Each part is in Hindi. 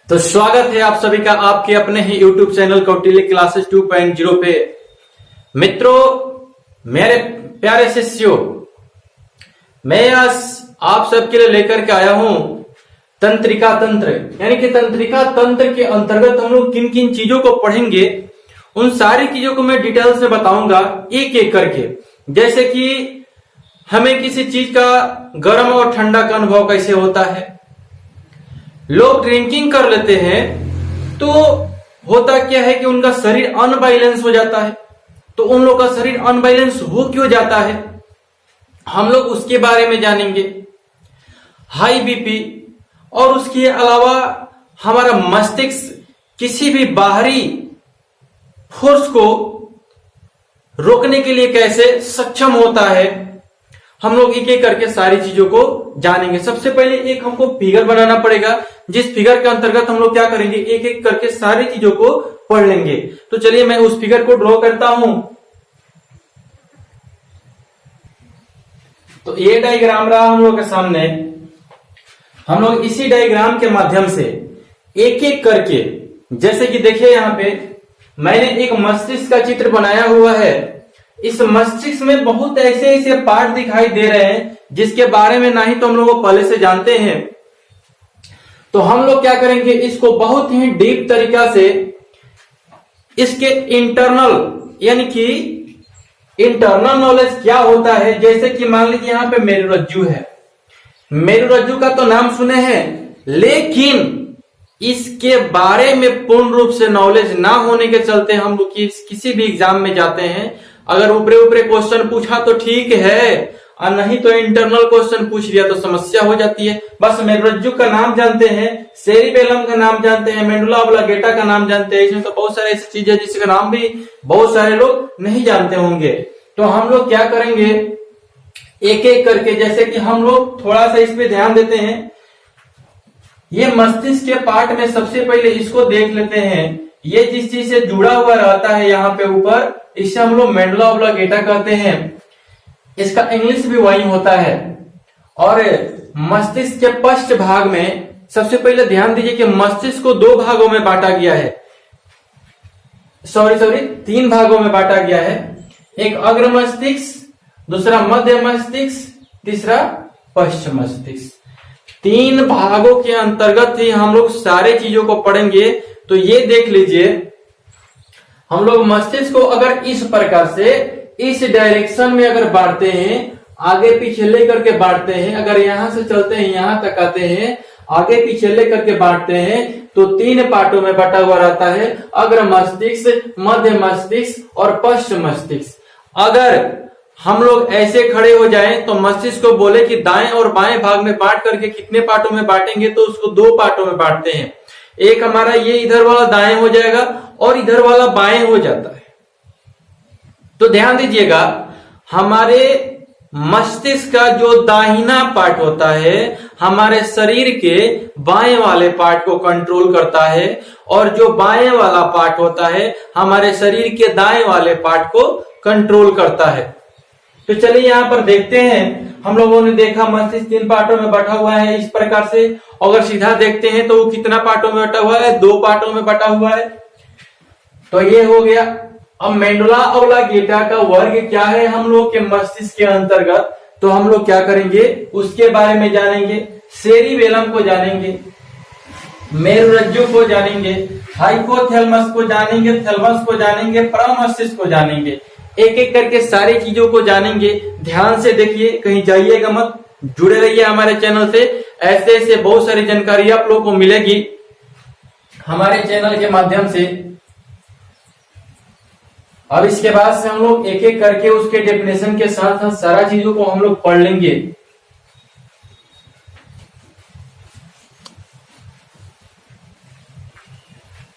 तो स्वागत है आप सभी का आपके अपने ही YouTube चैनल कौटिल्य क्लासेस 2.0 पे। मित्रों, मेरे प्यारे शिष्यों, मैं आज आप सबके लिए लेकर के आया हूं तंत्रिका तंत्र। यानी कि तंत्रिका तंत्र के अंतर्गत हम लोग किन किन चीजों को पढ़ेंगे, उन सारी चीजों को मैं डिटेल्स में बताऊंगा एक एक करके। जैसे कि हमें किसी चीज का गर्म और ठंडा का अनुभव कैसे होता है। लोग ड्रिंकिंग कर लेते हैं तो होता क्या है कि उनका शरीर अनबैलेंस हो जाता है। तो उन लोग का शरीर अनबैलेंस हो क्यों जाता है, हम लोग उसके बारे में जानेंगे। हाई बीपी और उसके अलावा हमारा मस्तिष्क किसी भी बाहरी फोर्स को रोकने के लिए कैसे सक्षम होता है, हम लोग एक एक करके सारी चीजों को जानेंगे। सबसे पहले एक हमको फिगर बनाना पड़ेगा, जिस फिगर के अंतर्गत हम लोग क्या करेंगे, एक एक करके सारी चीजों को पढ़ लेंगे। तो चलिए मैं उस फिगर को ड्रॉ करता हूं। तो ये डायग्राम रहा हम लोग के सामने। हम लोग इसी डायग्राम के माध्यम से एक एक करके, जैसे कि देखिए यहां पे मैंने एक मस्तिष्क का चित्र बनाया हुआ है। इस मस्तिष्क में बहुत ऐसे ऐसे पार्ट दिखाई दे रहे हैं जिसके बारे में ना ही तो हम लोग पहले से जानते हैं। तो हम लोग क्या करेंगे, इसको बहुत ही डीप तरीका से इसके इंटरनल यानी कि इंटरनल नॉलेज क्या होता है। जैसे कि मान लीजिए यहां पे मेरुरज्जु है। मेरुरज्जु का तो नाम सुने हैं, लेकिन इसके बारे में पूर्ण रूप से नॉलेज ना होने के चलते हम लोग किसी भी एग्जाम में जाते हैं, अगर ऊपरे ऊपरे क्वेश्चन पूछा तो ठीक है, और नहीं तो इंटरनल क्वेश्चन पूछ लिया तो समस्या हो जाती है। बस मेरुरज्जु का नाम जानते हैं, सेरिबेलम का नाम जानते हैं, मेडुला ऑब्लिंगेटा का नाम जानते हैं। इसमें तो बहुत सारे ऐसी चीजें जिसका नाम भी बहुत सारे लोग नहीं जानते होंगे। तो हम लोग क्या करेंगे, एक एक करके, जैसे कि हम लोग थोड़ा सा इस पे ध्यान देते हैं। ये मस्तिष्क के पार्ट में सबसे पहले इसको देख लेते हैं। ये जिस चीज से जुड़ा हुआ रहता है यहाँ पे ऊपर, इसे हम लोग मेडुला ऑब्लिंगेटा कहते हैं। इसका इंग्लिश भी वही होता है। और मस्तिष्क के पश्च भाग में सबसे पहले ध्यान दीजिए कि मस्तिष्क को दो भागों में बांटा गया है, तीन भागों में बांटा गया है। एक अग्र मस्तिष्क, दूसरा मध्य मस्तिष्क, तीसरा पश्च मस्तिष्क। तीन भागों के अंतर्गत ही हम लोग सारे चीजों को पढ़ेंगे। तो ये देख लीजिए, हम लोग मस्तिष्क को अगर इस प्रकार से इस डायरेक्शन में अगर बांटते हैं, आगे पीछे लेकर के बांटते हैं, अगर यहां से चलते हैं यहां तक आते हैं, आगे पीछे लेकर के बांटते हैं, तो तीन पार्टों में बटा हुआ रहता है, अग्र मस्तिष्क, मध्य मस्तिष्क और पश्च मस्तिष्क। अगर हम लोग ऐसे खड़े हो जाएं तो मस्तिष्क को बोले कि दाएं और बाएं भाग में बांट करके कितने पार्टों में बांटेंगे, तो उसको दो पार्टों में बांटते हैं। एक हमारा ये इधर वाला दाएं हो जाएगा और इधर वाला बाएं हो जाता है। तो ध्यान दीजिएगा, हमारे मस्तिष्क का जो दाहिना पार्ट होता है हमारे शरीर के बाएं वाले पार्ट को कंट्रोल करता है, और जो बाएं वाला पार्ट होता है हमारे शरीर के दाएं वाले पार्ट को कंट्रोल करता है। तो चलिए यहां पर देखते हैं। हम लोगों ने देखा मस्तिष्क तीन पार्टों में बटा हुआ है इस प्रकार से। अगर सीधा देखते हैं तो वो कितना पार्टों में बटा हुआ है, दो पार्टों में बटा हुआ है। तो ये हो गया। अब मेडुला ऑब्लिंगेटा का वर्ग क्या है हम लोग के मस्तिष्क के अंतर्गत, तो हम लोग क्या करेंगे, उसके बारे में जानेंगे। सेरिबेलम को जानेंगे, मेरुरज्जु को जानेंगे, हाइपोथैलेमस को जानेंगे, थैलेमस को जानेंगे, प्रमस्तिष्क को जानेंगे। एक एक करके सारी चीजों को जानेंगे। ध्यान से देखिए, कहीं जाइएगा मत, जुड़े रहिए हमारे चैनल से। ऐसे ऐसे बहुत सारी जानकारी आप लोगों को मिलेगी हमारे चैनल के माध्यम से। अब इसके बाद से हम लोग एक एक करके उसके डेफिनेशन के साथ साथ सारा चीजों को हम लोग पढ़ लेंगे।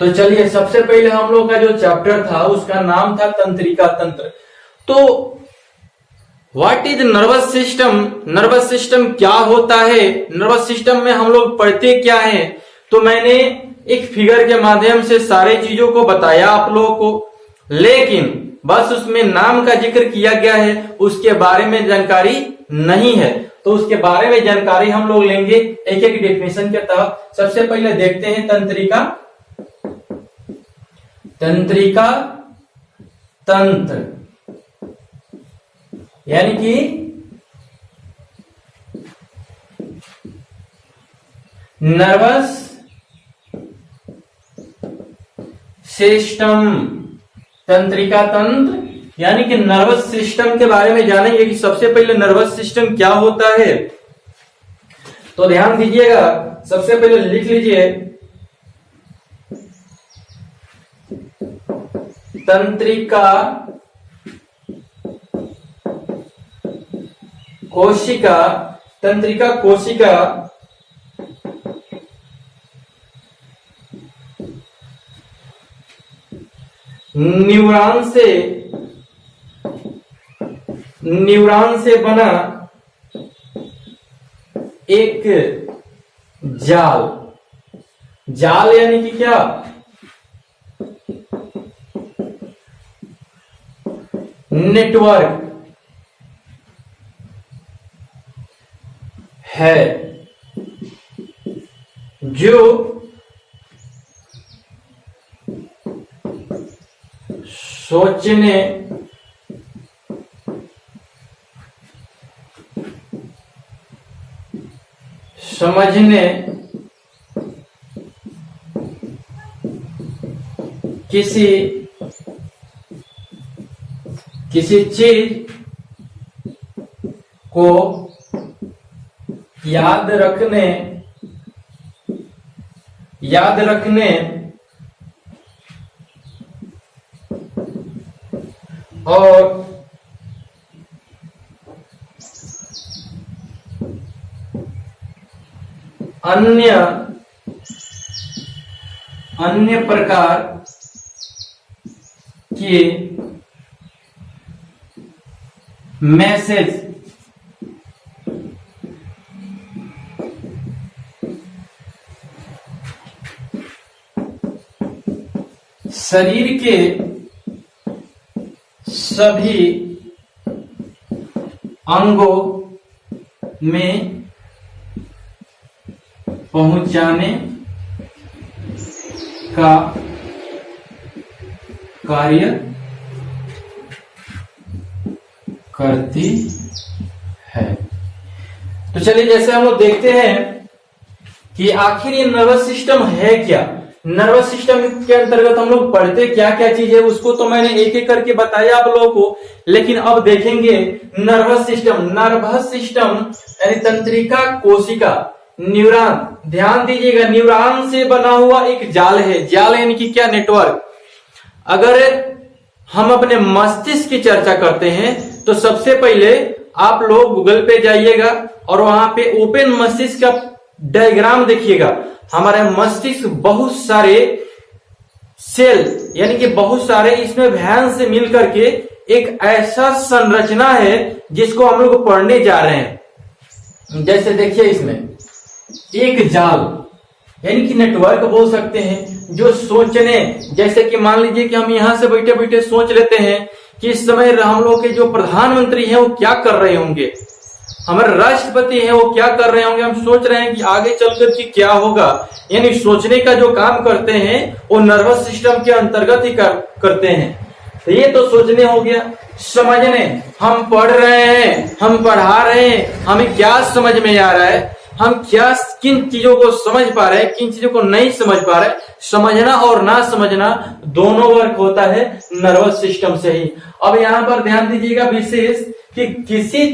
तो चलिए, सबसे पहले हम लोग का जो चैप्टर था उसका नाम था तंत्रिका तंत्र। तो what is nervous system, nervous system क्या होता है, नर्वस सिस्टम में हम लोग पढ़ते क्या है। तो मैंने एक फिगर के माध्यम से सारे चीजों को बताया आप लोगों को, लेकिन बस उसमें नाम का जिक्र किया गया है, उसके बारे में जानकारी नहीं है। तो उसके बारे में जानकारी हम लोग लेंगे एक एक डेफिनेशन के तहत। सबसे पहले देखते हैं तंत्रिका। तंत्रिका तंत्र यानी कि नर्वस सिस्टम। तंत्रिका तंत्र यानी कि नर्वस सिस्टम के बारे में जानेंगे कि सबसे पहले नर्वस सिस्टम क्या होता है। तो ध्यान दीजिएगा, सबसे पहले लिख लीजिए तंत्रिका कोशिका। तंत्रिका कोशिका न्यूरॉन से बना एक जाल यानी कि क्या, नेटवर्क है जो सोचने, समझने, किसी चीज को याद रखने और अन्य प्रकार के मैसेज शरीर के सभी अंगों में पहुंचाने का कार्य करती है। तो चलिए जैसे हम लोग देखते हैं कि आखिर ये नर्वस सिस्टम है क्या। नर्वस सिस्टम के अंतर्गत हम लोग पढ़ते क्या क्या चीज है उसको तो मैंने एक एक करके बताया आप लोगों को, लेकिन अब देखेंगे नर्वस सिस्टम यानी तंत्रिका कोशिका, न्यूरॉन। ध्यान दीजिएगा, न्यूरॉन से बना हुआ एक जाल है। जाल यानी कि क्या, नेटवर्क। अगर हम अपने मस्तिष्क की चर्चा करते हैं तो सबसे पहले आप लोग गूगल पे जाइएगा और वहां पे ओपन मस्तिष्क का डायग्राम देखिएगा। हमारे मस्तिष्क बहुत सारे सेल यानी कि बहुत सारे इसमें वैन से मिलकर के एक ऐसा संरचना है जिसको हम लोग पढ़ने जा रहे हैं। जैसे देखिए इसमें एक जाल यानी कि नेटवर्क बोल सकते हैं जो सोचने, जैसे कि मान लीजिए कि हम यहां से बैठे बैठे सोच लेते हैं कि इस समय हम लोग के जो प्रधानमंत्री हैं वो क्या कर रहे होंगे, हमारे राष्ट्रपति हैं वो क्या कर रहे होंगे, हम सोच रहे हैं कि आगे चलकर के क्या होगा। यानी सोचने का जो काम करते हैं वो नर्वस सिस्टम के अंतर्गत ही करते हैं। तो ये तो सोचने हो गया। समझने, हम पढ़ रहे हैं, हम पढ़ा रहे हैं, हमें क्या समझ में आ रहा है, हम क्या किन चीजों को समझ पा रहे हैं, किन चीजों को नहीं समझ पा रहे। समझना और ना समझना दोनों वर्क होता है नर्वस सिस्टम से ही। अब यहां पर ध्यान दीजिएगा विशेष कि किसी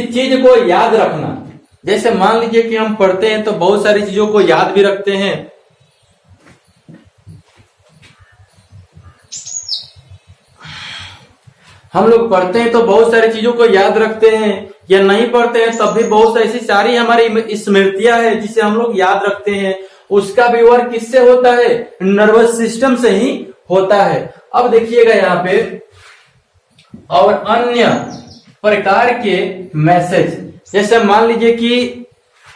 चीज को याद रखना। जैसे मान लीजिए कि हम पढ़ते हैं तो बहुत सारी चीजों को याद भी रखते हैं। हम लोग पढ़ते हैं तो बहुत सारी चीजों को याद रखते हैं, या नहीं पढ़ते हैं तब भी बहुत ऐसी सारी हमारी स्मृतियां हैं जिसे हम लोग याद रखते हैं। उसका भी वर्क किससे होता है, नर्वस सिस्टम से ही होता है। अब देखिएगा यहाँ पे, और अन्य प्रकार के मैसेज, जैसे मान लीजिए कि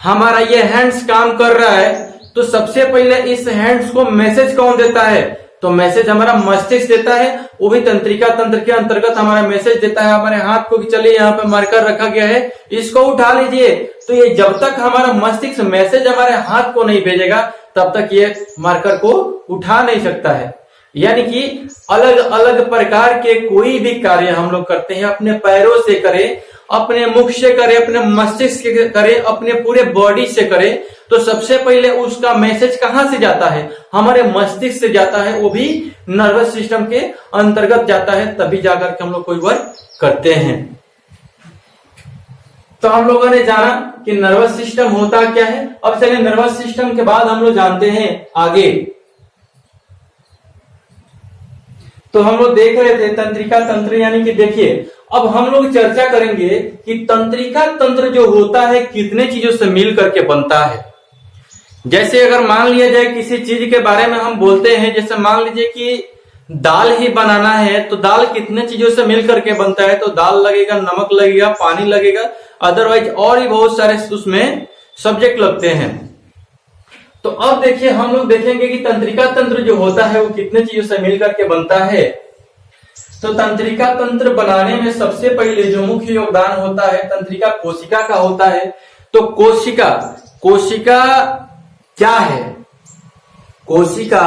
हमारा ये हैंड्स काम कर रहा है तो सबसे पहले इस हैंड्स को मैसेज कौन देता है, तो मैसेज हमारा मस्तिष्क देता है, वो भी तंत्रिका तंत्र के अंतर्गत हमारा मैसेज देता है हमारे हाथ को कि चलिए यहाँ पे मार्कर रखा गया है, इसको उठा लीजिए। तो ये जब तक हमारा मस्तिष्क मैसेज हमारे हाथ को नहीं भेजेगा तब तक ये मार्कर को उठा नहीं सकता है। यानी कि अलग अलग प्रकार के कोई भी कार्य हम लोग करते हैं, अपने पैरों से करें, अपने मुख से करें, अपने मस्तिष्क से करें, अपने पूरे बॉडी से करें, तो सबसे पहले उसका मैसेज कहां से जाता है? हमारे मस्तिष्क से जाता है, वो भी नर्वस सिस्टम के अंतर्गत जाता है, तभी जाकर के हम लोग कोई वर्क करते हैं। तो हम लोगों ने जाना कि नर्वस सिस्टम होता क्या है। अब चलिए नर्वस सिस्टम के बाद हम लोग जानते हैं आगे। तो हम लोग देख रहे थे तंत्रिका तंत्र, यानी कि देखिए अब हम लोग चर्चा करेंगे कि तंत्रिका तंत्र जो होता है कितने चीजों से मिल करके बनता है। जैसे अगर मान लिया जाए किसी चीज के बारे में हम बोलते हैं, जैसे मान लीजिए कि दाल ही बनाना है, तो दाल कितने चीजों से मिल करके बनता है? तो दाल लगेगा, नमक लगेगा, पानी लगेगा, अदरवाइज और भी बहुत सारे उसमें सब्जेक्ट लगते हैं। तो अब देखिए हम लोग देखेंगे कि तंत्रिका तंत्र जो होता है वो कितने चीजों से मिलकर के बनता है। तो तंत्रिका तंत्र बनाने में सबसे पहले जो मुख्य योगदान होता है तंत्रिका कोशिका का होता है। तो कोशिका क्या है? कोशिका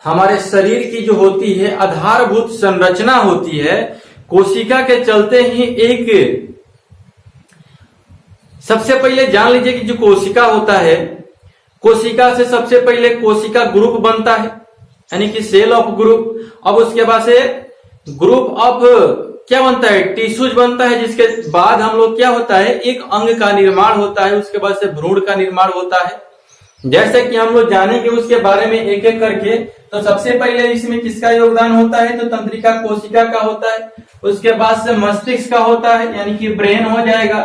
हमारे शरीर की जो होती है आधारभूत संरचना होती है। कोशिका के चलते ही एक सबसे पहले जान लीजिए कि जो कोशिका होता है, कोशिका से सबसे पहले कोशिका ग्रुप बनता है, यानी कि सेल ऑफ ग्रुप। अब उसके बाद से ग्रुप ऑफ क्या बनता है? टिश्यूज बनता है, जिसके बाद हम लोग क्या होता है? एक अंग का निर्माण होता है, उसके बाद से भ्रूण का निर्माण होता है। जैसे कि हम लोग जानेंगे उसके बारे में एक एक करके। तो सबसे पहले इसमें किसका योगदान होता है? तो तंत्रिका कोशिका का होता है। उसके बाद से मस्तिष्क का होता है, यानी कि ब्रेन हो जाएगा।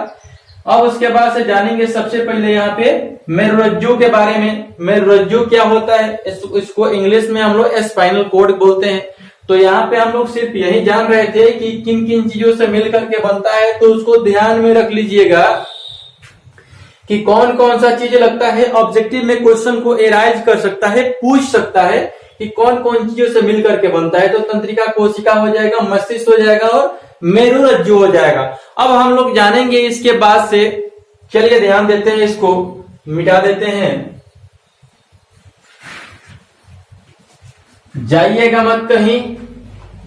अब उसके बाद से जानेंगे सबसे पहले यहाँ पे मेरुरज्जु के बारे में। मेरुरज्जु क्या होता है? इसको इंग्लिश में हम लोग स्पाइनल कॉर्ड बोलते हैं। तो यहाँ पे हम लोग सिर्फ यही जान रहे थे कि किन किन चीजों से मिलकर के बनता है, तो उसको ध्यान में रख लीजिएगा कि कौन कौन सा चीज लगता है। ऑब्जेक्टिव में क्वेश्चन को एराइज कर सकता है, पूछ सकता है कि कौन कौन चीजों से मिलकर के बनता है। तो तंत्रिका कोशिका हो जाएगा, मस्तिष्क हो जाएगा और मेरुरज्जु हो जाएगा। अब हम लोग जानेंगे इसके बाद से, चलिए ध्यान देते हैं, इसको मिटा देते हैं, जाइएगा मत कहीं,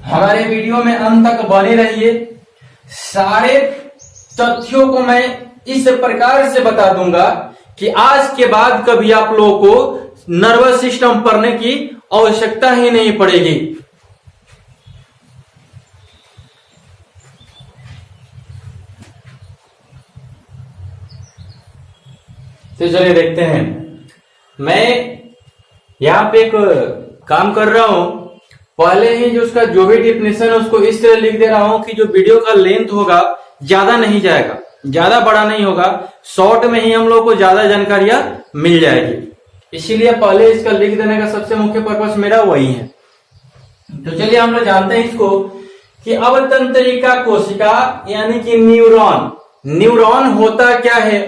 हमारे वीडियो में अंत तक बने रहिए। सारे तथ्यों को मैं इस प्रकार से बता दूंगा कि आज के बाद कभी आप लोगों को नर्वस सिस्टम पढ़ने की आवश्यकता ही नहीं पड़ेगी। तो चलिए देखते हैं। मैं यहाँ पे एक काम कर रहा हूं, पहले ही जो उसका जो भी डिफिनेशन है उसको इस तरह लिख दे रहा हूं कि जो वीडियो का लेंथ होगा ज्यादा नहीं जाएगा, ज्यादा बड़ा नहीं होगा, शॉर्ट में ही हम लोग को ज्यादा जानकारियां मिल जाएगी। इसीलिए पहले इसका लिख देने का सबसे मुख्य पर्पस मेरा वही है। तो चलिए हम लोग जानते हैं इसको कि अब तंत्रिका कोशिका यानी कि न्यूरॉन। न्यूरॉन होता क्या है?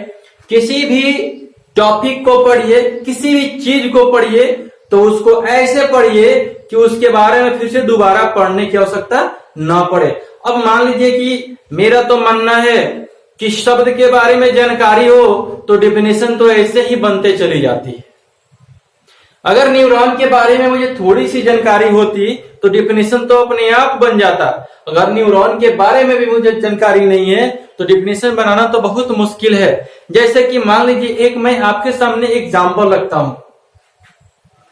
किसी भी टॉपिक को पढ़िए, किसी भी चीज को पढ़िए तो उसको ऐसे पढ़िए कि उसके बारे में फिर से दोबारा पढ़ने की आवश्यकता ना पड़े। अब मान लीजिए कि मेरा तो मानना है कि शब्द के बारे में जानकारी हो तो डेफिनेशन तो ऐसे ही बनते चली जाती है। अगर न्यूरॉन के बारे में मुझे थोड़ी सी जानकारी होती तो डेफिनेशन तो अपने आप बन जाता। अगर न्यूरॉन के बारे में भी मुझे जानकारी नहीं है तो डेफिनेशन बनाना तो बहुत मुश्किल है। जैसे कि मान लीजिए एक मैं आपके सामने एग्जाम्पल रखता हूं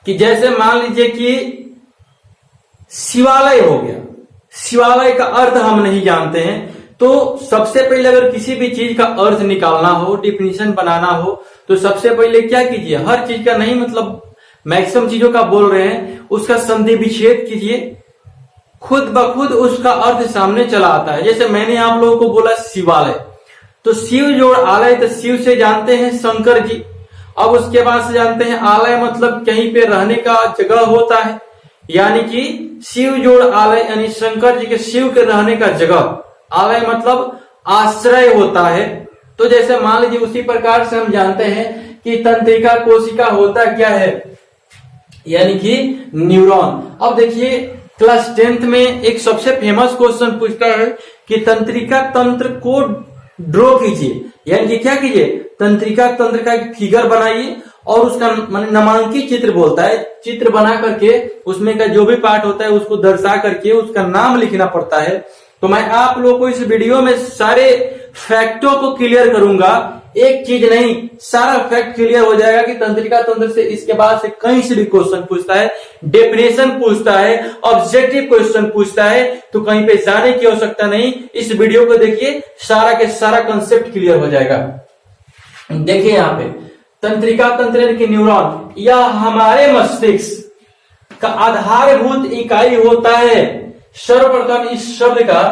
कि जैसे मान लीजिए कि शिवालय हो गया। शिवालय का अर्थ हम नहीं जानते हैं, तो सबसे पहले अगर किसी भी चीज का अर्थ निकालना हो, डिफिनीशन बनाना हो, तो सबसे पहले क्या कीजिए? हर चीज का नहीं, मतलब मैक्सिमम चीजों का बोल रहे हैं, उसका संधि विच्छेद कीजिए, खुद ब खुद उसका अर्थ सामने चला आता है। जैसे मैंने आप लोगों को बोला शिवालय, तो शिव जोड़ आलय, तो शिव से जानते हैं शंकर जी। अब उसके बाद से जानते हैं आलय मतलब कहीं पे रहने का जगह होता है, यानी कि शिव जोड़ आलय यानी शंकर जी के शिव के रहने का जगह। आलय मतलब आश्रय होता है। तो जैसे मान लीजिए उसी प्रकार से हम जानते हैं कि तंत्रिका कोशिका होता क्या है? यानी कि न्यूरॉन। अब देखिए क्लास 10th में एक सबसे फेमस क्वेश्चन पूछता है कि तंत्रिका तंत्र को ड्रॉ कीजिए, यानी कि क्या कीजिए, तंत्रिका तंत्र का एक फिगर बनाइए और उसका नामांकित चित्र बोलता है, चित्र बना करके उसमें का जो भी पार्ट होता है उसको दर्शा करके उसका नाम लिखना पड़ता है। तो मैं आप लोगों को इस वीडियो में सारे फैक्टों को क्लियर करूंगा, एक चीज नहीं, सारा फैक्ट क्लियर हो जाएगा कि तंत्रिका तंत्र से इसके बाद से कहीं से भी क्वेश्चन पूछता है, डेफिनेशन पूछता है, ऑब्जेक्टिव क्वेश्चन पूछता है, तो कहीं पे जाने की आवश्यकता नहीं। इस वीडियो को देखिए, सारा के सारा कंसेप्ट क्लियर हो जाएगा। देखिए यहाँ पे तंत्रिका तंत्र यानी कि न्यूरॉन, यह हमारे मस्तिष्क का आधारभूत इकाई होता है। सर्वप्रथम इस शब्द का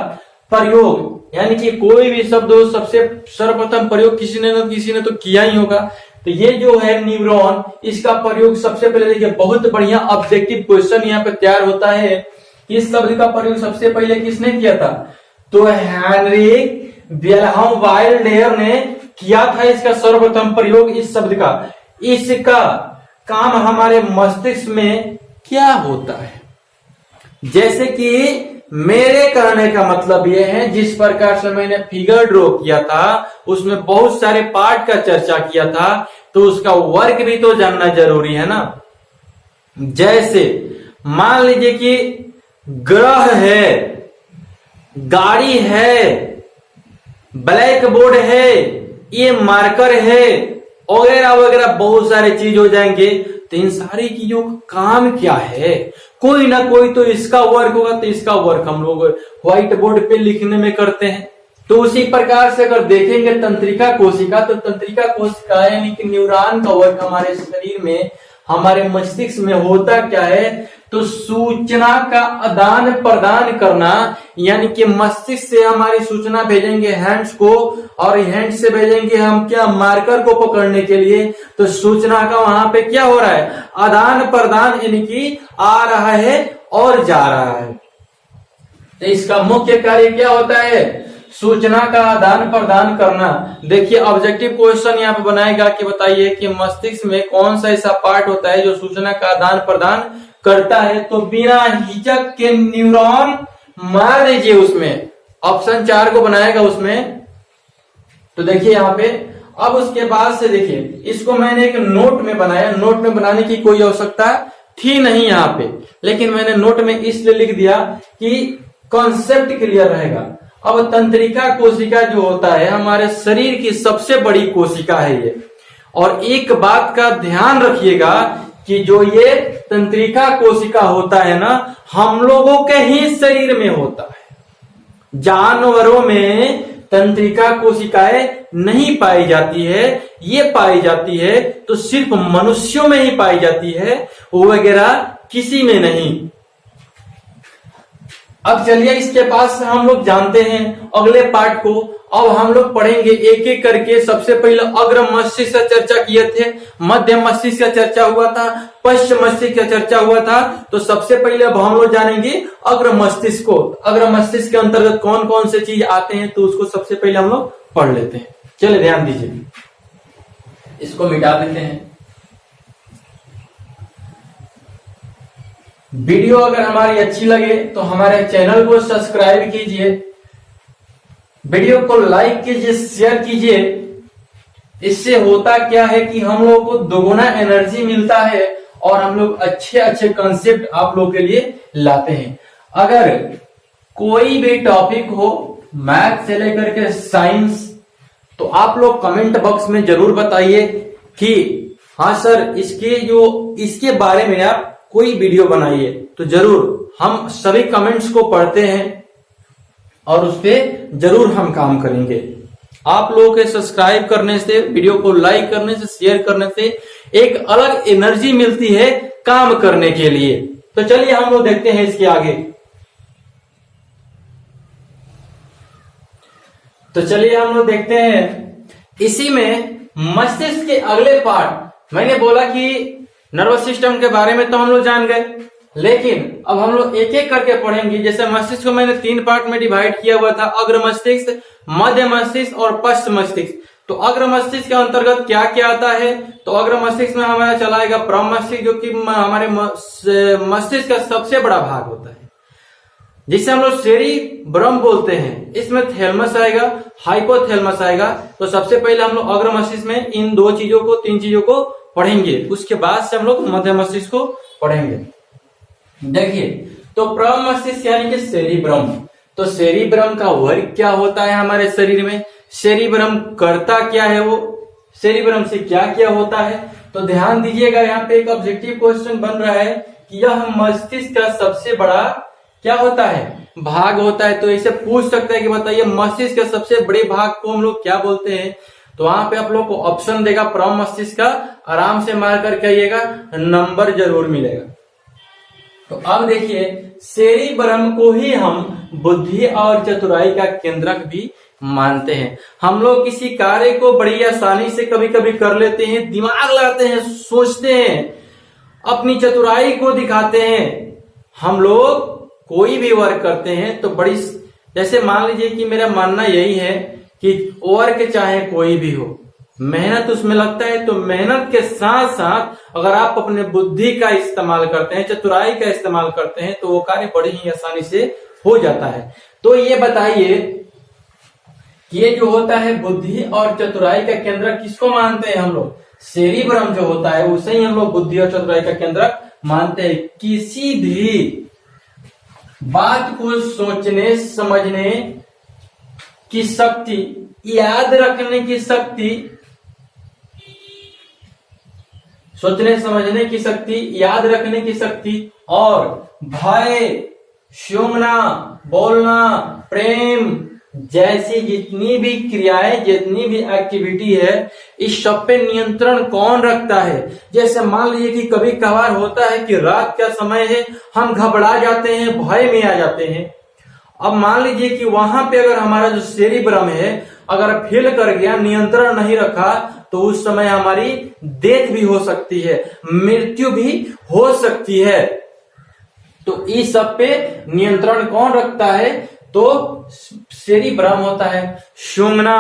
प्रयोग, यानी कि कोई भी शब्द हो, सबसे सर्वप्रथम प्रयोग किसी ने तो किया ही होगा। तो ये जो है न्यूरॉन, इसका प्रयोग सबसे पहले देखिए, बहुत बढ़िया ऑब्जेक्टिव क्वेश्चन यहाँ पे तैयार होता है। इस शब्द का प्रयोग सबसे पहले किसने किया था? तो हेनरिक विल्हेम वाइल्डेयर ने किया था इसका सर्वप्रथम प्रयोग इस शब्द का। इसका काम हमारे मस्तिष्क में क्या होता है, जैसे कि मेरे कहने का मतलब यह है, जिस प्रकार से मैंने फिगर ड्रॉ किया था उसमें बहुत सारे पार्ट का चर्चा किया था, तो उसका वर्क भी तो जानना जरूरी है ना। जैसे मान लीजिए कि ग्रह है, गाड़ी है, ब्लैक बोर्ड है, ये मार्कर है, वगैरह वगैरह बहुत सारे चीज हो जाएंगे। तो इन सारी चीजों का काम क्या है? कोई ना कोई तो इसका वर्क होगा, तो इसका वर्क हम लोग व्हाइट बोर्ड पे लिखने में करते हैं। तो उसी प्रकार से अगर देखेंगे तंत्रिका कोशिका, तो तंत्रिका कोशिका यानी कि न्यूरॉन का वर्क हमारे शरीर में, हमारे मस्तिष्क में होता क्या है? तो सूचना का आदान प्रदान करना, यानी कि मस्तिष्क से हमारी सूचना भेजेंगे हैंड्स को, और हैंड्स से भेजेंगे हम क्या, मार्कर को पकड़ने के लिए। तो सूचना का वहां पे क्या हो रहा है, आदान प्रदान, यानी कि आ रहा है और जा रहा है। तो इसका मुख्य कार्य क्या होता है? सूचना का आदान प्रदान करना। देखिए ऑब्जेक्टिव क्वेश्चन यहाँ पे बनाएगा कि बताइए कि मस्तिष्क में कौन सा ऐसा पार्ट होता है जो सूचना का आदान प्रदान करता है। तो बिना हिचक के न्यूरॉन मार दीजिए उसमें, ऑप्शन 4 को बनाएगा उसमें। तो देखिए यहाँ पे, अब उसके बाद से देखिए, इसको मैंने एक नोट में बनाया, नोट में बनाने की कोई आवश्यकता थी नहीं यहाँ पे, लेकिन मैंने नोट में इसलिए लिख दिया कि कॉन्सेप्ट क्लियर रहेगा। अब तंत्रिका कोशिका जो होता है हमारे शरीर की सबसे बड़ी कोशिका है ये, और एक बात का ध्यान रखिएगा कि जो ये तंत्रिका कोशिका होता है ना, हम लोगों के ही शरीर में होता है। जानवरों में तंत्रिका कोशिकाएं नहीं पाई जाती है, ये पाई जाती है तो सिर्फ मनुष्यों में ही पाई जाती है, वो वगैरह किसी में नहीं। अब चलिए इसके पास हम लोग जानते हैं अगले पार्ट को। अब हम लोग पढ़ेंगे एक एक करके। सबसे पहले अग्र मस्तिष्क का चर्चा किए थे, मध्य मस्तिष्क का चर्चा हुआ था, पश्चिम मस्तिष्क का चर्चा हुआ था। तो सबसे पहले अब हम लोग जानेंगे अग्र मस्तिष्क को। अग्र मस्तिष्क के अंतर्गत कौन कौन से चीज आते हैं, तो उसको सबसे पहले हम लोग पढ़ लेते हैं। चलिए ध्यान दीजिए, इसको मिटा देते हैं। वीडियो अगर हमारी अच्छी लगे तो हमारे चैनल को सब्सक्राइब कीजिए, वीडियो को लाइक कीजिए, शेयर कीजिए। इससे होता क्या है कि हम लोग को दोगुना एनर्जी मिलता है और हम लोग अच्छे अच्छे कंसेप्ट आप लोग के लिए लाते हैं। अगर कोई भी टॉपिक हो, मैथ से लेकर के साइंस, तो आप लोग कमेंट बॉक्स में जरूर बताइए कि हाँ सर इसके बारे में आप कोई वीडियो बनाइए। तो जरूर हम सभी कमेंट्स को पढ़ते हैं और उस पर जरूर हम काम करेंगे। आप लोगों के सब्सक्राइब करने से, वीडियो को लाइक करने से, शेयर करने से एक अलग एनर्जी मिलती है काम करने के लिए। तो चलिए हम लोग देखते हैं इसके आगे। तो चलिए हम लोग देखते हैं इसी में मस्तिष्क के अगले पार्ट। मैंने बोला कि नर्वस सिस्टम के बारे में तो हम लोग जान गए, लेकिन अब हम लोग एक एक करके पढ़ेंगे। जैसे मस्तिष्क को मैंने 3 पार्ट में डिवाइड किया हुआ था, अग्र मस्तिष्क, मध्य मस्तिष्क और पश्च मस्तिष्क। तो अग्र मस्तिष्क के अंतर्गत क्या क्या आता है? तो अग्र मस्तिष्क में हमारा चला आएगा परम मस्तिष्क, जो कि हमारे मस्तिष्क का सबसे बड़ा भाग होता है, जिसे हम लोग सेरिब्रम बोलते हैं। इसमें थैलेमस आएगा, हाइपोथैलेमस आएगा। तो सबसे पहले हम लोग अग्र मस्तिष्क में इन दो चीजों को, तीन चीजों को पढ़ेंगे, उसके बाद से हम लोग मध्य मस्तिष्क को पढ़ेंगे। देखिए, तो परम मस्तिष्क यानी कि सेरिब्रम। तो सेरिब्रम का वर्क क्या होता है हमारे शरीर में? सेरिब्रम करता क्या है? वो सेरिब्रम से क्या क्या होता है? तो ध्यान दीजिएगा, यहाँ पे एक ऑब्जेक्टिव क्वेश्चन बन रहा है कि यह मस्तिष्क का सबसे बड़ा क्या होता है? भाग होता है। तो इसे पूछ सकते हैं कि बताइए मस्तिष्क के सबसे बड़े भाग को हम लोग क्या बोलते हैं? तो वहां पे आप लोग को ऑप्शन देगा परम मस्तिष्क का, आराम से मार कर कहिएगा, नंबर जरूर मिलेगा। तो अब देखिए, सेरिब्रम को ही हम बुद्धि और चतुराई का केंद्रक भी मानते हैं। हम लोग किसी कार्य को बड़ी आसानी से कभी कभी कर लेते हैं, दिमाग लगाते हैं, सोचते हैं, अपनी चतुराई को दिखाते हैं। हम लोग कोई भी वर्क करते हैं तो बड़ी, जैसे मान लीजिए कि मेरा मानना यही है कि वर्क चाहे कोई भी हो, मेहनत उसमें लगता है। तो मेहनत के साथ साथ अगर आप अपने बुद्धि का इस्तेमाल करते हैं, चतुराई का इस्तेमाल करते हैं, तो वो कार्य बड़ी ही आसानी से हो जाता है। तो ये बताइए कि ये जो होता है बुद्धि और चतुराई का केंद्र किसको मानते हैं हम लोग? सेरिब्रम जो होता है उसे ही हम लोग बुद्धि और चतुराई का केंद्र मानते हैं। किसी भी बात को सोचने समझने की शक्ति, याद रखने की शक्ति, सोचने समझने की शक्ति, याद रखने की शक्ति और भय, सूंघना, बोलना, प्रेम जैसी जितनी भी क्रियाएं, जितनी भी एक्टिविटी है, इस सब पे नियंत्रण कौन रखता है? जैसे मान लीजिए कि कभी कभार होता है कि रात का समय है, हम घबरा जाते हैं, भय में आ जाते हैं। अब मान लीजिए कि वहां पे अगर हमारा जो सेरिब्रम है अगर फेल कर गया, नियंत्रण नहीं रखा, तो उस समय हमारी डेथ भी हो सकती है, मृत्यु भी हो सकती है। तो इस सब पे नियंत्रण कौन रखता है? तो सेरिब्रम होता है। सूंघना,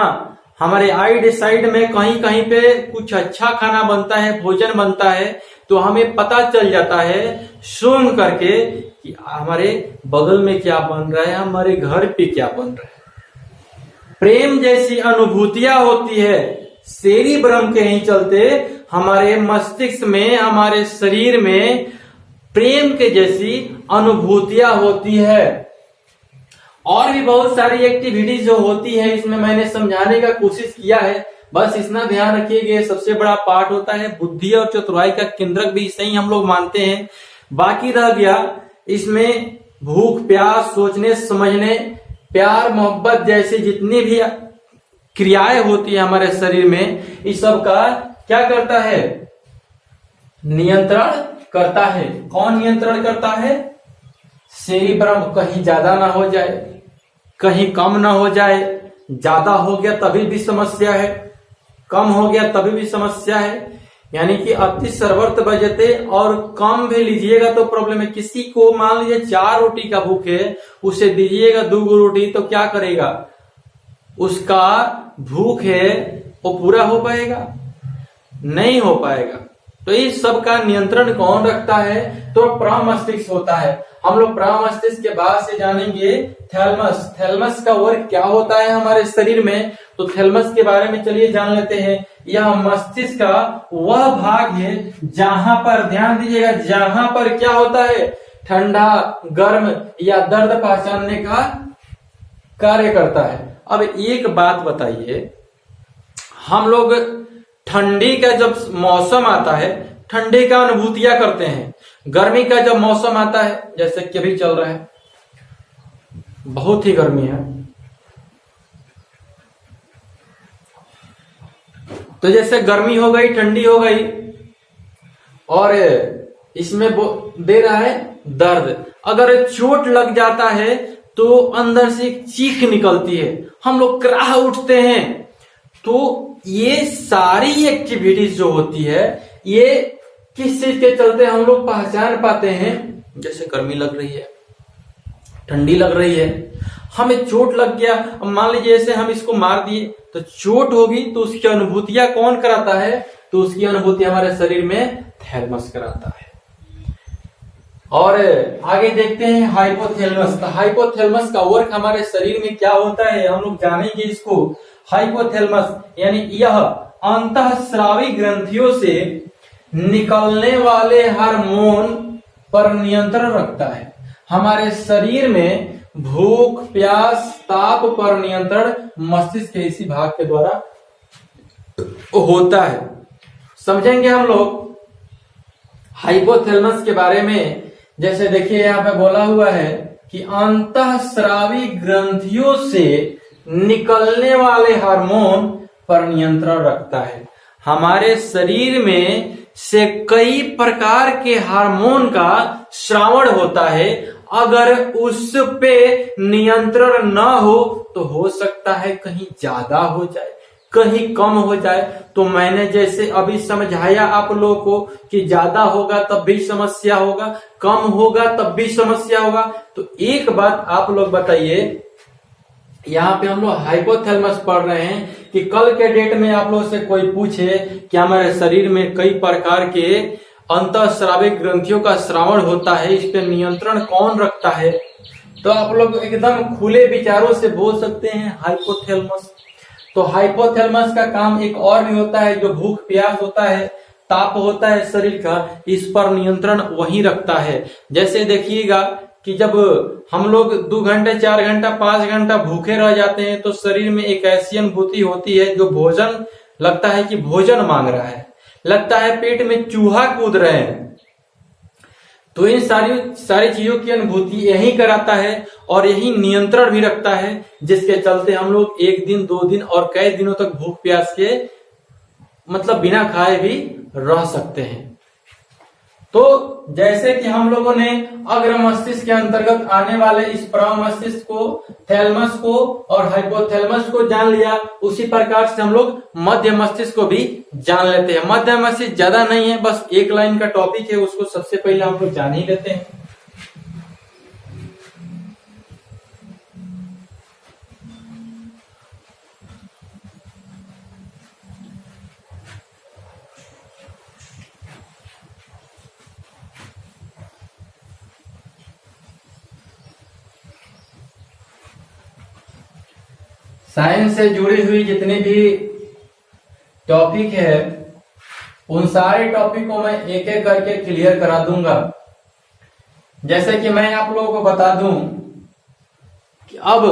हमारे आइड साइड में कहीं कहीं पे कुछ अच्छा खाना बनता है, भोजन बनता है, तो हमें पता चल जाता है सूंघ करके कि हमारे बगल में क्या बन रहा है, हमारे घर पे क्या बन रहा है। प्रेम जैसी अनुभूतियां होती है, सेरिब्रम के ही चलते हमारे मस्तिष्क में, हमारे शरीर में प्रेम के जैसी अनुभूतियां होती है। और भी बहुत सारी एक्टिविटीज जो होती है, इसमें मैंने समझाने का कोशिश किया है, बस इतना ध्यान रखिएगा। सबसे बड़ा पार्ट होता है बुद्धि और चतुराई का केंद्रक भी इसे ही हम लोग मानते हैं। बाकी रह गया इसमें भूख, प्यास, सोचने समझने, प्यार, मोहब्बत जैसी जितनी भी क्रियाएं होती है हमारे शरीर में, इस सब का क्या करता है? नियंत्रण करता है। कौन नियंत्रण करता है? सेरिब्रम। कहीं ज्यादा ना हो जाए, कहीं कम ना हो जाए। ज्यादा हो गया तभी भी समस्या है, कम हो गया तभी भी समस्या है। यानी कि अति सर्वर्थ बजते, और कम भी लीजिएगा तो प्रॉब्लम है। किसी को मान लीजिए 4 रोटी का भूख है, उसे दीजिएगा 2 रोटी, तो क्या करेगा? उसका भूख है वो पूरा हो पाएगा? नहीं हो पाएगा। तो इस सब का नियंत्रण कौन रखता है? तो परम मस्तिष्क होता है। हम लोग परम मस्तिष्क के बाद से जानेंगे थैलेमस। थैलेमस का वर्क क्या होता है हमारे शरीर में? तो थैलेमस के बारे में चलिए जान लेते हैं। यह मस्तिष्क का वह भाग है जहां पर, ध्यान दीजिएगा, जहां पर क्या होता है? ठंडा, गर्म या दर्द पहचानने का कार्य करता है। अब एक बात बताइए, हम लोग ठंडी का जब मौसम आता है, ठंडी का अनुभूतियां करते हैं। गर्मी का जब मौसम आता है, जैसे कि अभी चल रहा है, बहुत ही गर्मी है, तो जैसे गर्मी हो गई, ठंडी हो गई, और इसमें दे रहा है दर्द। अगर चोट लग जाता है तो अंदर से एक चीख निकलती है, हम लोग कराह उठते हैं। तो ये सारी एक्टिविटीज जो होती है, ये किस चीज के चलते हम लोग पहचान पाते हैं? जैसे गर्मी लग रही है, ठंडी लग रही है, हमें चोट लग गया, अब मान लीजिए जैसे हम इसको मार दिए तो चोट होगी, तो उसकी अनुभूतियां कौन कराता है? तो उसकी अनुभूति हमारे शरीर में थैलेमस कराता है। और आगे देखते हैं हाइपोथैलेमस। हाइपोथैलेमस का वर्क हमारे शरीर में क्या होता है हम लोग जानेंगे इसको। हाइपोथैलेमस यानी यह अंतःस्रावी ग्रंथियों से निकलने वाले हार्मोन पर नियंत्रण रखता है। हमारे शरीर में भूख, प्यास, ताप पर नियंत्रण मस्तिष्क के इसी भाग के द्वारा होता है। समझेंगे हम लोग हाइपोथैलेमस के बारे में। जैसे देखिए यहाँ पे बोला हुआ है कि अंतःस्रावी ग्रंथियों से निकलने वाले हार्मोन पर नियंत्रण रखता है। हमारे शरीर में से कई प्रकार के हार्मोन का श्रावण होता है। अगर उस पे नियंत्रण न हो तो हो सकता है कहीं ज्यादा हो जाए, कहीं कम हो जाए। तो मैंने जैसे अभी समझाया आप लोगों को कि ज्यादा होगा तब भी समस्या होगा, कम होगा तब भी समस्या होगा। तो एक बात आप लोग बताइए, यहाँ पे हम लोग हाइपोथैलेमस पढ़ रहे हैं कि कल के डेट में आप लोग से कोई पूछे कि हमारे शरीर में कई प्रकार के अंतःस्रावी ग्रंथियों का श्रावण होता है, इस पे नियंत्रण कौन रखता है, तो आप लोग एकदम खुले विचारों से बोल सकते हैं हाइपोथैलेमस। तो हाइपोथैलेमस का काम एक और भी होता है, जो भूख प्यास होता है, ताप होता है शरीर का, इस पर नियंत्रण वही रखता है। जैसे देखिएगा कि जब हम लोग 2 घंटे 4 घंटा 5 घंटा भूखे रह जाते हैं तो शरीर में एक ऐसी अनुभूति होती है जो भोजन लगता है कि भोजन मांग रहा है, लगता है पेट में चूहा कूद रहे हैं। तो इन सारी चीजों की अनुभूति यही कराता है और यही नियंत्रण भी रखता है, जिसके चलते हम लोग 1 दिन 2 दिन और कई दिनों तक भूख प्यास के मतलब बिना खाए भी रह सकते हैं। तो जैसे कि हम लोगों ने अग्र मस्तिष्क के अंतर्गत आने वाले इस प्रम मस्तिष्क को, थैलेमस को और हाइपोथैलेमस को जान लिया, उसी प्रकार से हम लोग मध्य मस्तिष्क को भी जान लेते हैं। मध्य मस्तिष्क ज्यादा नहीं है, बस एक लाइन का टॉपिक है, उसको सबसे पहले हम लोग जान ही लेते हैं। साइंस से जुड़ी हुई जितनी भी टॉपिक है उन सारे टॉपिक को मैं एक एक करके क्लियर करा दूंगा। जैसे कि मैं आप लोगों को बता दूं कि अब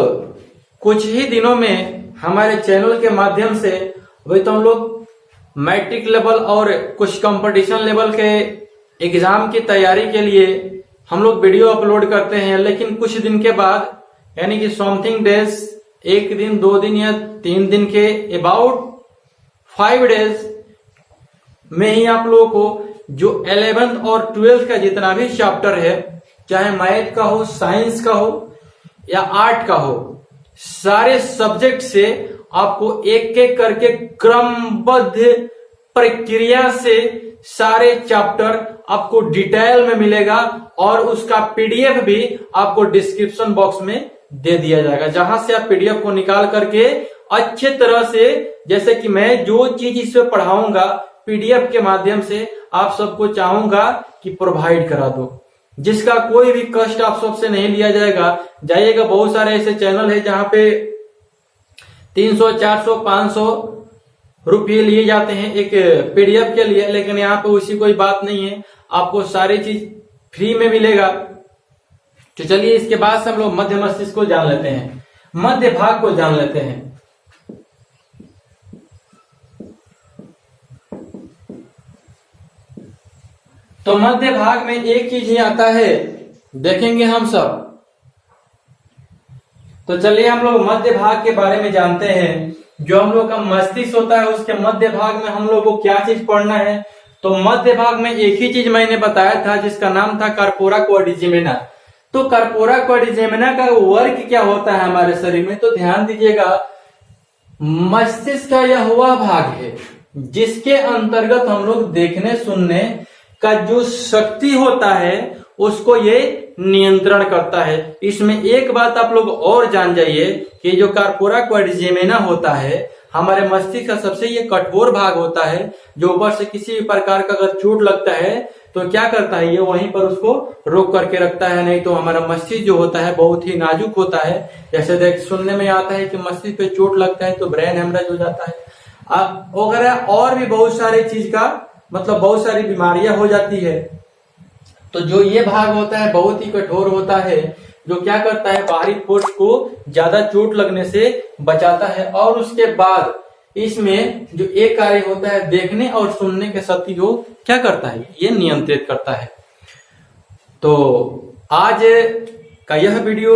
कुछ ही दिनों में हमारे चैनल के माध्यम से, वही तो हम लोग मैट्रिक लेवल और कुछ कंपटीशन लेवल के एग्जाम की तैयारी के लिए हम लोग वीडियो अपलोड करते हैं, लेकिन कुछ दिन के बाद यानी कि समथिंग डेज, 1 दिन 2 दिन या 3 दिन के अबाउट 5 डेज में ही आप लोगों को जो 11th और 12th का जितना भी चैप्टर है, चाहे मैथ का हो, साइंस का हो या आर्ट का हो, सारे सब्जेक्ट से आपको एक एक करके क्रमबद्ध प्रक्रिया से सारे चैप्टर आपको डिटेल में मिलेगा और उसका पीडीएफ भी आपको डिस्क्रिप्शन बॉक्स में दे दिया जाएगा, जहां से आप पीडीएफ को निकाल करके अच्छे तरह से, जैसे कि मैं जो चीज इसमें पढ़ाऊंगा पीडीएफ के माध्यम से आप सबको चाहूंगा कि प्रोवाइड करा दो, जिसका कोई भी कष्ट आप सबसे नहीं लिया जाएगा। जाइएगा, बहुत सारे ऐसे चैनल है जहां पे 300 400 500 रुपये लिए जाते हैं एक पीडीएफ के लिए, लेकिन यहाँ पे उसी कोई बात नहीं है, आपको सारी चीज फ्री में मिलेगा। तो चलिए इसके बाद से हम लोग मध्य मस्तिष्क को जान लेते हैं, मध्य भाग को जान लेते हैं। तो मध्य भाग में एक चीज ही आता है, देखेंगे हम सब। तो चलिए हम लोग मध्य भाग के बारे में जानते हैं। जो हम लोग का मस्तिष्क होता है उसके मध्य भाग में हम लोग को क्या चीज पढ़ना है। तो मध्य भाग में एक ही चीज मैंने बताया था जिसका नाम था कार्पोरा क्वाड्रिजेमिना। तो कार्पोरा क्वाड्रिजेमिना का वर्क क्या होता है हमारे शरीर में, तो ध्यान दीजिएगा, मस्तिष्क का यह वह भाग है जिसके अंतर्गत हम लोग देखने सुनने का जो शक्ति होता है उसको ये नियंत्रण करता है। इसमें एक बात आप लोग और जान जाइए कि जो कार्पोरा क्वाड्रिजेमिना होता है, हमारे मस्तिष्क का सबसे ये कठोर भाग होता है, जो ऊपर से किसी भी प्रकार का अगर चोट लगता है तो क्या करता है, ये वहीं पर उसको रोक करके रखता है। नहीं तो हमारा मस्तिष्क जो होता है बहुत ही नाजुक होता है। जैसे देख सुनने में आता है कि मस्तिष्क पे चोट लगता है तो ब्रेन हेमरेज हो जाता है वगैरह, और भी बहुत सारे चीज का मतलब बहुत सारी बीमारियां हो जाती है। तो जो ये भाग होता है बहुत ही कठोर होता है, जो क्या करता है बाहरी फोर्स को ज्यादा चोट लगने से बचाता है। और उसके बाद इसमें जो एक कार्य होता है देखने और सुनने के शक्ति को क्या करता है, ये नियंत्रित करता है। तो आज का यह वीडियो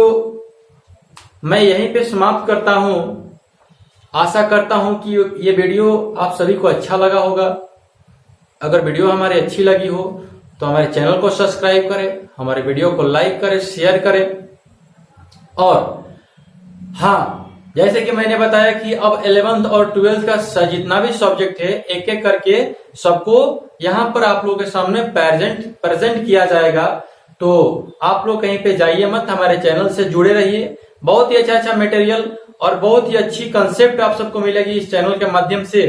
मैं यहीं पे समाप्त करता हूं। आशा करता हूं कि ये वीडियो आप सभी को अच्छा लगा होगा। अगर वीडियो हमारी अच्छी लगी हो तो हमारे चैनल को सब्सक्राइब करें, हमारे वीडियो को लाइक करें, शेयर करें। और हाँ, जैसे कि मैंने बताया कि अब 11th और 12th का जितना भी सब्जेक्ट है एक एक करके सबको यहाँ पर आप लोगों के सामने प्रेजेंट किया जाएगा। तो आप लोग कहीं पे जाइए मत, हमारे चैनल से जुड़े रहिए। बहुत ही अच्छा मटेरियल और बहुत ही अच्छी कंसेप्ट आप सबको मिलेगी इस चैनल के माध्यम से।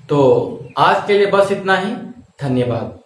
तो आज के लिए बस इतना ही। धन्यवाद।